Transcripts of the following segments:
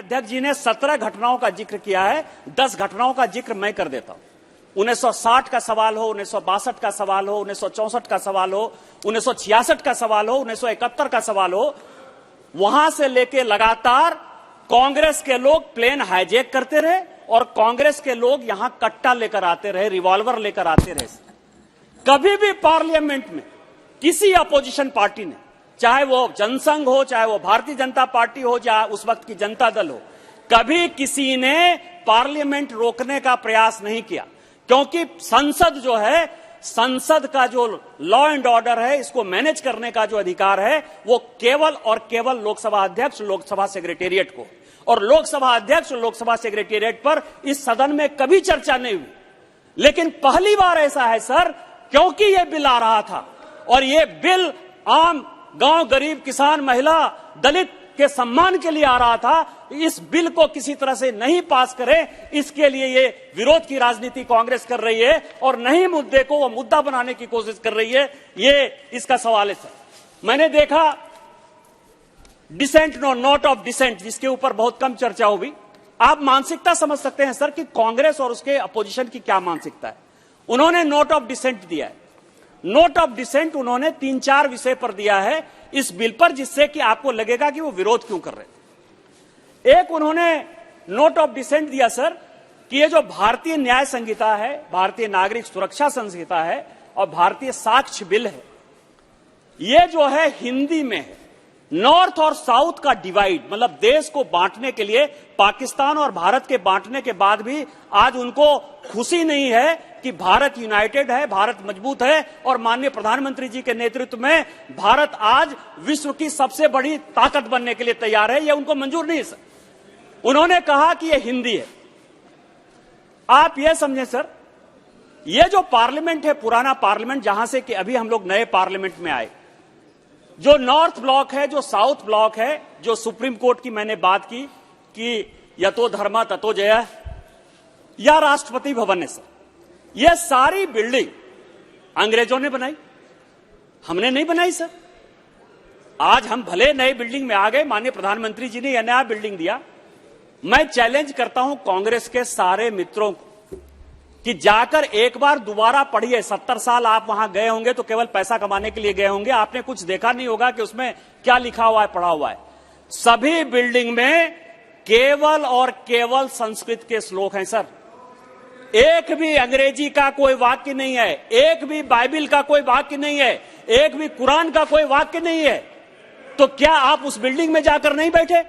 अध्यक्ष जी ने 17 घटनाओं का जिक्र किया है, 10 घटनाओं का जिक्र मैं कर देता हूं। 1960 का सवाल हो, 1962 का सवाल हो, 1964 का सवाल हो, 1966 का सवाल हो, 1971 का सवाल हो, वहां से लेके लगातार कांग्रेस के लोग प्लेन हाईजैक करते रहे और कांग्रेस के लोग यहां कट्टा लेकर आते रहे, रिवॉल्वर लेकर आते रहे। कभी भी पार्लियामेंट में किसी अपोजिशन पार्टी ने, चाहे वो जनसंघ हो, चाहे वो भारतीय जनता पार्टी हो, चाहे उस वक्त की जनता दल हो, कभी किसी ने पार्लियामेंट रोकने का प्रयास नहीं किया, क्योंकि संसद जो है, संसद का जो लॉ एंड ऑर्डर है, इसको मैनेज करने का जो अधिकार है, वो केवल और केवल लोकसभा अध्यक्ष, लोकसभा सेक्रेटेरिएट को, और लोकसभा अध्यक्ष, लोकसभा सेक्रेटेरिएट पर इस सदन में कभी चर्चा नहीं हुई। लेकिन पहली बार ऐसा है सर, क्योंकि ये बिल आ रहा था और ये बिल आम गांव, गरीब, किसान, महिला, दलित के सम्मान के लिए आ रहा था, इस बिल को किसी तरह से नहीं पास करें, इसके लिए ये विरोध की राजनीति कांग्रेस कर रही है और नहीं मुद्दे को वो मुद्दा बनाने की कोशिश कर रही है। ये इसका सवाल है सर। मैंने देखा डिसेंट, नोट ऑफ डिसेंट, जिसके ऊपर बहुत कम चर्चा हुई। आप मानसिकता समझ सकते हैं सर कि कांग्रेस और उसके अपोजिशन की क्या मानसिकता है। उन्होंने नोट ऑफ डिसेंट दिया है। नोट ऑफ डिसेंट उन्होंने 3-4 विषय पर दिया है इस बिल पर, जिससे कि आपको लगेगा कि वो विरोध क्यों कर रहे थे। एक उन्होंने नोट ऑफ डिसेंट दिया सर कि ये जो भारतीय न्याय संहिता है, भारतीय नागरिक सुरक्षा संहिता है और भारतीय साक्ष्य बिल है, ये जो है हिंदी में है। नॉर्थ और साउथ का डिवाइड, मतलब देश को बांटने के लिए, पाकिस्तान और भारत के बांटने के बाद भी आज उनको खुशी नहीं है कि भारत यूनाइटेड है, भारत मजबूत है और माननीय प्रधानमंत्री जी के नेतृत्व में भारत आज विश्व की सबसे बड़ी ताकत बनने के लिए तैयार है। यह उनको मंजूर नहीं है सर। उन्होंने कहा कि यह हिंदी है। आप यह समझें सर, यह जो पार्लियामेंट है, पुराना पार्लियामेंट, जहां से कि अभी हम लोग नए पार्लियामेंट में आए, जो नॉर्थ ब्लॉक है, जो साउथ ब्लॉक है, जो सुप्रीम कोर्ट की मैंने बात की कि यतो धर्मा ततो जय, या राष्ट्रपति भवन है सर, यह सारी बिल्डिंग अंग्रेजों ने बनाई, हमने नहीं बनाई सर। आज हम भले नई बिल्डिंग में आ गए, माननीय प्रधानमंत्री जी ने यह नया बिल्डिंग दिया। मैं चैलेंज करता हूं कांग्रेस के सारे मित्रों को कि जाकर एक बार दोबारा पढ़िए। 70 साल आप वहां गए होंगे तो केवल पैसा कमाने के लिए गए होंगे, आपने कुछ देखा नहीं होगा कि उसमें क्या लिखा हुआ है, पढ़ा हुआ है। सभी बिल्डिंग में केवल और केवल संस्कृत के श्लोक हैं सर। एक भी अंग्रेजी का कोई वाक्य नहीं है, एक भी बाइबिल का कोई वाक्य नहीं है, एक भी कुरान का कोई वाक्य नहीं है। तो क्या आप उस बिल्डिंग में जाकर नहीं बैठे?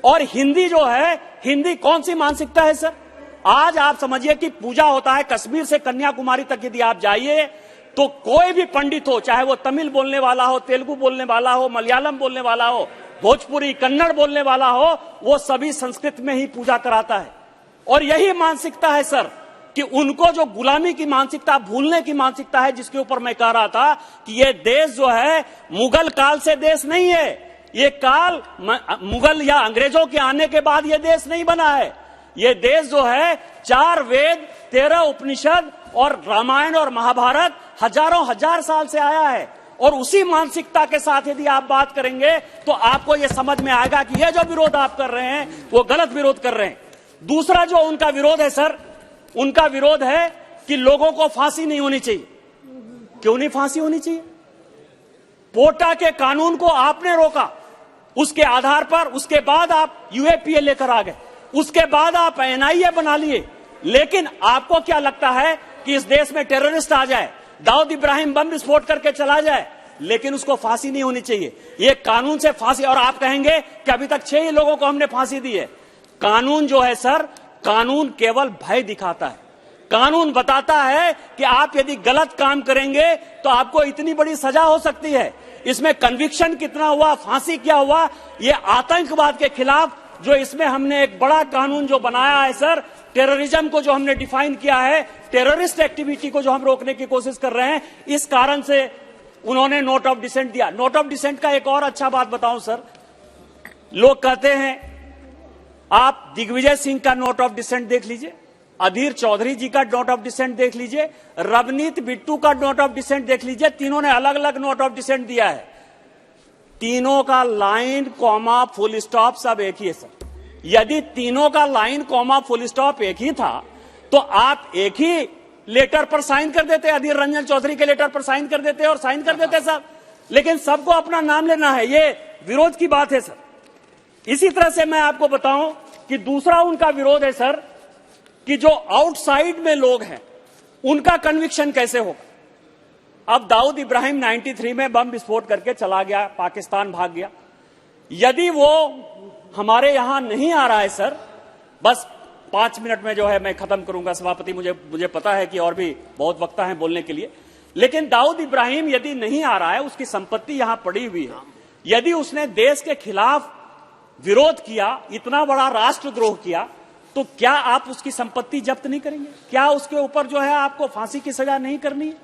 और हिंदी जो है, हिंदी कौन सी मानसिकता है सर? आज आप समझिए कि पूजा होता है कश्मीर से कन्याकुमारी तक, यदि आप जाइए तो कोई भी पंडित हो, चाहे वो तमिल बोलने वाला हो, तेलुगु बोलने वाला हो, मलयालम बोलने वाला हो, भोजपुरी, कन्नड़ बोलने वाला हो, वो सभी संस्कृत में ही पूजा कराता है। और यही मानसिकता है सर कि उनको जो गुलामी की मानसिकता, भूलने की मानसिकता है, जिसके ऊपर मैं कह रहा था कि ये देश जो है मुगल काल से देश नहीं है। ये काल मुगल या अंग्रेजों के आने के बाद ये देश नहीं बना है। ये देश जो है 4 वेद, 13 उपनिषद और रामायण और महाभारत हजारों हजार साल से आया है। और उसी मानसिकता के साथ यदि आप बात करेंगे तो आपको यह समझ में आएगा कि यह जो विरोध आप कर रहे हैं वो गलत विरोध कर रहे हैं। दूसरा जो उनका विरोध है सर, उनका विरोध है कि लोगों को फांसी नहीं होनी चाहिए। क्यों नहीं फांसी होनी चाहिए? पोटा के कानून को आपने रोका, उसके आधार पर उसके बाद आप यूएपीए लेकर आ गए, उसके बाद आप एनआईए बना लिए। लेकिन आपको क्या लगता है कि इस देश में टेररिस्ट आ जाए, दाऊद इब्राहिम बम विस्फोट करके चला जाए, लेकिन उसको फांसी नहीं होनी चाहिए? ये कानून से फांसी। और आप कहेंगे कि अभी तक 6 ही लोगों को हमने फांसी दी है। कानून जो है सर, कानून केवल भय दिखाता है। कानून बताता है कि आप यदि गलत काम करेंगे तो आपको इतनी बड़ी सजा हो सकती है। इसमें कन्विक्शन कितना हुआ, फांसी क्या हुआ, ये आतंकवाद के खिलाफ जो इसमें हमने एक बड़ा कानून जो बनाया है सर, टेररिज्म को जो हमने डिफाइन किया है, टेररिस्ट एक्टिविटी को जो हम रोकने की कोशिश कर रहे हैं, इस कारण से उन्होंने नोट ऑफ डिसेंट दिया। नोट ऑफ डिसेंट का एक और अच्छा बात बताऊं सर, लोग कहते हैं आप दिग्विजय सिंह का नोट ऑफ डिसेंट देख लीजिए, अधीर चौधरी जी का नोट ऑफ डिसेंट देख लीजिए, रवनीत बिट्टू का नोट ऑफ डिसेंट देख लीजिए। तीनों ने अलग अलग नोट ऑफ डिसेंट दिया है। तीनों का लाइन, कॉमा, फुल स्टॉप सब एक ही है सर। यदि तीनों का लाइन कॉमा फुल स्टॉप एक ही था तो आप एक ही लेटर पर साइन कर देते, अधीर रंजन चौधरी के लेटर पर साइन कर देते और साइन कर देते साहब। लेकिन सबको अपना नाम लेना है, ये विरोध की बात है सर। इसी तरह से मैं आपको बताऊं कि दूसरा उनका विरोध है सर कि जो आउटसाइड में लोग हैं उनका कन्विक्शन कैसे होगा। अब दाऊद इब्राहिम 93 में बम विस्फोट करके चला गया, पाकिस्तान भाग गया। यदि वो हमारे यहां नहीं आ रहा है सर, बस 5 मिनट में जो है मैं खत्म करूंगा सभापति, मुझे पता है कि और भी बहुत वक्त है बोलने के लिए, लेकिन दाऊद इब्राहिम यदि नहीं आ रहा है, उसकी संपत्ति यहां पड़ी हुई है, यदि उसने देश के खिलाफ विरोध किया, इतना बड़ा राष्ट्रद्रोह किया, तो क्या आप उसकी संपत्ति जब्त नहीं करेंगे? क्या उसके ऊपर जो है आपको फांसी की सजा नहीं करनी है?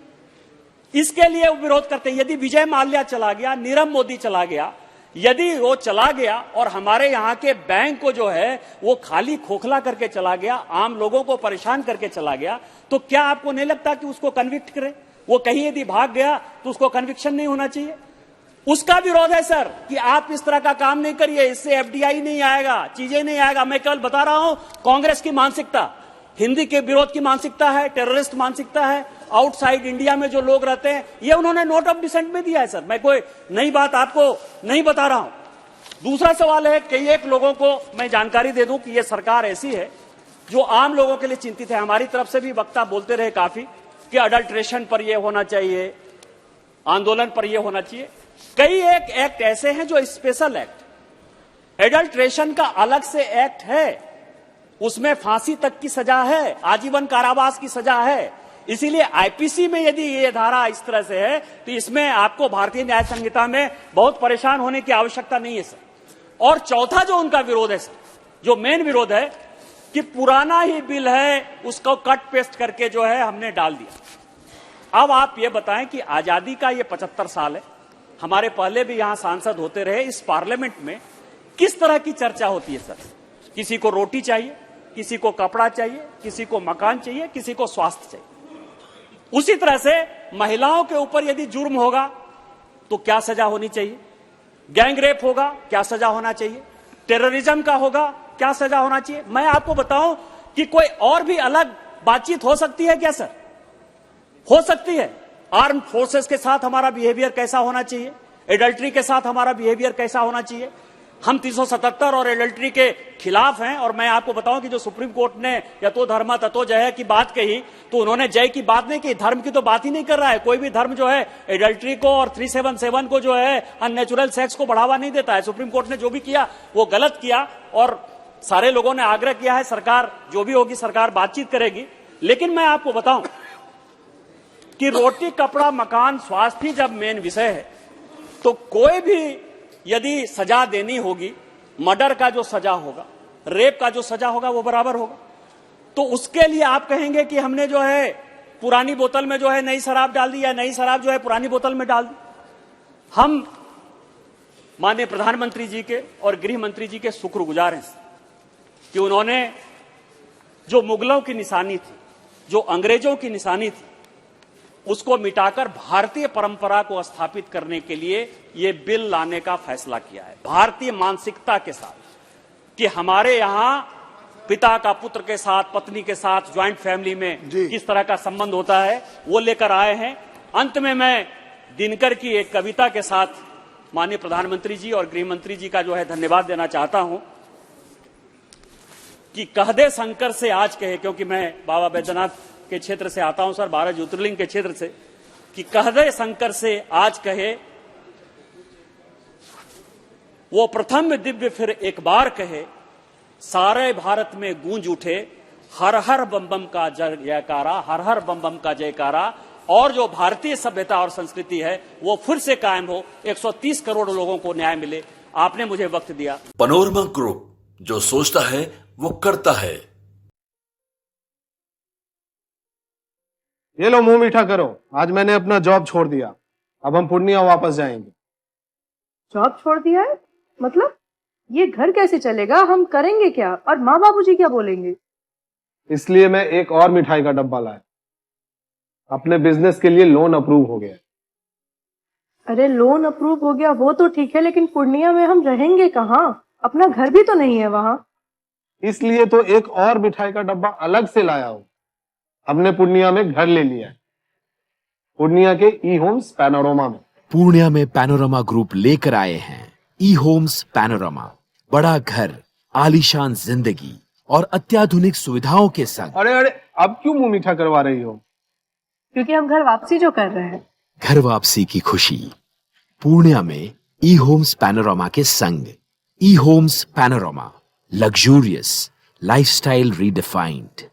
इसके लिए वो विरोध करते हैं। यदि विजय माल्या चला गया, नीरव मोदी चला गया, यदि वो चला गया और हमारे यहां के बैंक को जो है वो खाली खोखला करके चला गया, आम लोगों को परेशान करके चला गया, तो क्या आपको नहीं लगता कि उसको कन्विक्ट करें? वो कहीं यदि भाग गया तो उसको कन्विक्शन नहीं होना चाहिए? उसका विरोध है सर कि आप इस तरह का काम नहीं करिए, इससे एफडीआई नहीं आएगा, चीजें नहीं आएगा। मैं कल बता रहा हूं कांग्रेस की मानसिकता हिंदी के विरोध की मानसिकता है, टेररिस्ट मानसिकता है। आउटसाइड इंडिया में जो लोग रहते हैं, ये उन्होंने नोट ऑफ डिसेंट में दिया है सर। मैं कोई नई बात आपको नहीं बता रहा हूं। दूसरा सवाल है, कई एक लोगों को मैं जानकारी दे दूं कि ये सरकार ऐसी है जो आम लोगों के लिए चिंतित है। हमारी तरफ से भी वक्ता बोलते रहे काफी कि अडल्ट्रेशन पर यह होना चाहिए, आंदोलन पर यह होना चाहिए। कई एक एक्ट ऐसे हैं जो स्पेशल एक्ट, एडल्ट्रेशन का अलग से एक्ट है, उसमें फांसी तक की सजा है, आजीवन कारावास की सजा है। इसीलिए आईपीसी में यदि ये धारा इस तरह से है तो इसमें आपको भारतीय न्याय संहिता में बहुत परेशान होने की आवश्यकता नहीं है सर। और चौथा जो उनका विरोध है सर, जो मेन विरोध है कि पुराना ही बिल है, उसको कट पेस्ट करके जो है हमने डाल दिया। अब आप ये बताएं कि आजादी का ये 75 साल है, हमारे पहले भी यहां सांसद होते रहे, इस पार्लियामेंट में किस तरह की चर्चा होती है सर? किसी को रोटी चाहिए, किसी को कपड़ा चाहिए, किसी को मकान चाहिए, किसी को स्वास्थ्य चाहिए। उसी तरह से महिलाओं के ऊपर यदि जुर्म होगा तो क्या सजा होनी चाहिए? गैंग रेप होगा, क्या सजा होना चाहिए? टेररिज्म का होगा, क्या सजा होना चाहिए? मैं आपको बताऊं कि कोई और भी अलग बातचीत हो सकती है क्या सर? हो सकती है। आर्म फोर्सेस के साथ हमारा बिहेवियर कैसा होना चाहिए, एडल्ट्री के साथ हमारा बिहेवियर कैसा होना चाहिए। हम 377 और एडल्ट्री के खिलाफ हैं। और मैं आपको बताऊं कि जो सुप्रीम कोर्ट ने यतो धर्म ततो जय की बात कही, तो उन्होंने जय की बात नहीं की, धर्म की तो बात ही नहीं कर रहा है। कोई भी धर्म जो है एडल्ट्री को और 377 को जो है अननेचुरल सेक्स को बढ़ावा नहीं देता है। सुप्रीम कोर्ट ने जो भी किया वो गलत किया और सारे लोगों ने आग्रह किया है, सरकार जो भी होगी सरकार बातचीत करेगी। लेकिन मैं आपको बताऊं कि रोटी कपड़ा मकान स्वास्थ्य जब मेन विषय है, तो कोई भी यदि सजा देनी होगी, मर्डर का जो सजा होगा, रेप का जो सजा होगा, वो बराबर होगा। तो उसके लिए आप कहेंगे कि हमने जो है पुरानी बोतल में जो है नई शराब डाल दी या नई शराब जो है पुरानी बोतल में डाल दी। हम माननीय प्रधानमंत्री जी के और गृह मंत्री जी के शुक्रगुजार हैं कि उन्होंने जो मुगलों की निशानी थी, जो अंग्रेजों की निशानी थी, उसको मिटाकर भारतीय परंपरा को स्थापित करने के लिए ये बिल लाने का फैसला किया है, भारतीय मानसिकता के साथ कि हमारे यहां पिता का पुत्र के साथ, पत्नी के साथ, ज्वाइंट फैमिली में किस तरह का संबंध होता है, वो लेकर आए हैं। अंत में मैं दिनकर की एक कविता के साथ माननीय प्रधानमंत्री जी और गृह मंत्री जी का जो है धन्यवाद देना चाहता हूं कि कह दे शंकर से आज कहे, क्योंकि मैं बाबा बैद्यनाथ के क्षेत्र से आता हूं सर, 12 ज्योतिर्लिंग के क्षेत्र से, कि कह दे शंकर से आज कहे, वो प्रथम दिव्य फिर एक बार कहे, सारे भारत में गूंज उठे हर हर बम बम का जयकारा, हर हर बम बम का जयकारा, और जो भारतीय सभ्यता और संस्कृति है वो फिर से कायम हो, 130 करोड़ लोगों को न्याय मिले। आपने मुझे वक्त दिया। पैनोरमा ग्रुप, जो सोचता है वो करता है। ये लो मुंह मीठा करो, आज मैंने अपना जॉब छोड़ दिया, अब हम पूर्णिया वापस जाएंगे। जॉब छोड़ दिया है? मतलब ये घर कैसे चलेगा, हम करेंगे क्या, और माँ बाबूजी क्या बोलेंगे? इसलिए मैं एक और मिठाई का डब्बा लाया, अपने बिजनेस के लिए लोन अप्रूव हो गया। अरे लोन अप्रूव हो गया वो तो ठीक है, लेकिन पूर्णिया में हम रहेंगे कहाँ? अपना घर भी तो नहीं है वहाँ। इसलिए तो एक और मिठाई का डब्बा अलग से लाया हूं। हमने पूर्णिया में घर ले लिया है, पूर्णिया के ई होम्स पैनोरमा में। पूर्णिया में पैनोरमा ग्रुप लेकर आए हैं ई होम्स पैनोरमा। बड़ा घर, आलीशान जिंदगी और अत्याधुनिक सुविधाओं के संग। अरे अरे, अब क्यों मुंह मीठा करवा रही हो? क्योंकि हम घर वापसी जो कर रहे हैं। घर वापसी की खुशी पूर्णिया में ई होम्स पैनोरमा के संग। E homes panorama, luxurious lifestyle redefined.